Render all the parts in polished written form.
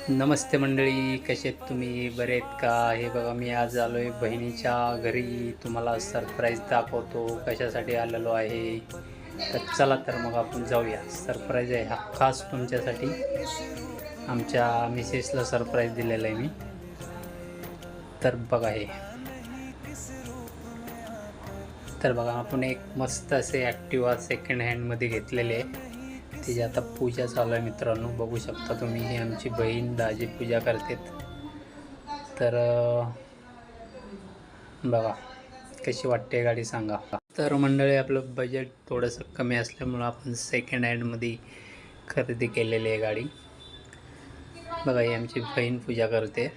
नमस्ते मंडळी, कसे आहेत तुम्ही? बरे आहेत का? हे बघा, मी आज आलो आहे बहिणीच्या घरी. तुम्हाला सरप्राईज दाखवतो कशासाठी आलेलो आहे. तर चला, तर मग आपण जाऊया. सरप्राईज आहे हा खास तुमच्यासाठी. आमच्या मिसेसला सरप्राईज दिलेला आहे मी. तर बघा हे. तर बघा, आपण एक मस्त असे ॲक्टिवा सेकंड हँडमध्ये घेतलेले आहे. तिची आता पूजा चालू आहे मित्रांनो, बघू शकता तुम्ही. ही आमची बहीण दाजी पूजा करतात. तर बघा कशी वाटते गाडी सांगा. तर मंडळी, आपलं बजेट थोडंसं कमी असल्यामुळं आपण सेकंड हँडमध्ये खरेदी केलेली आहे गाडी. बघा, ही आमची बहीण पूजा करते.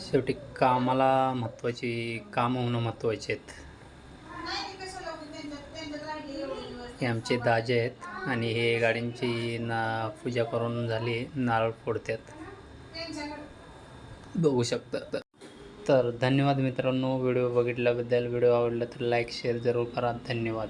शेवटी कामाला काम होणं महत्त्वाचे आहेत. हे आमचे दाजे आहेत आणि हे गाडींची पूजा करून झाली, नारळ फोडतात, बघू शकता. तर धन्यवाद मित्रांनो, व्हिडिओ बघितल्याबद्दल. व्हिडिओ आवडला तर लाईक शेअर जरूर करा. धन्यवाद.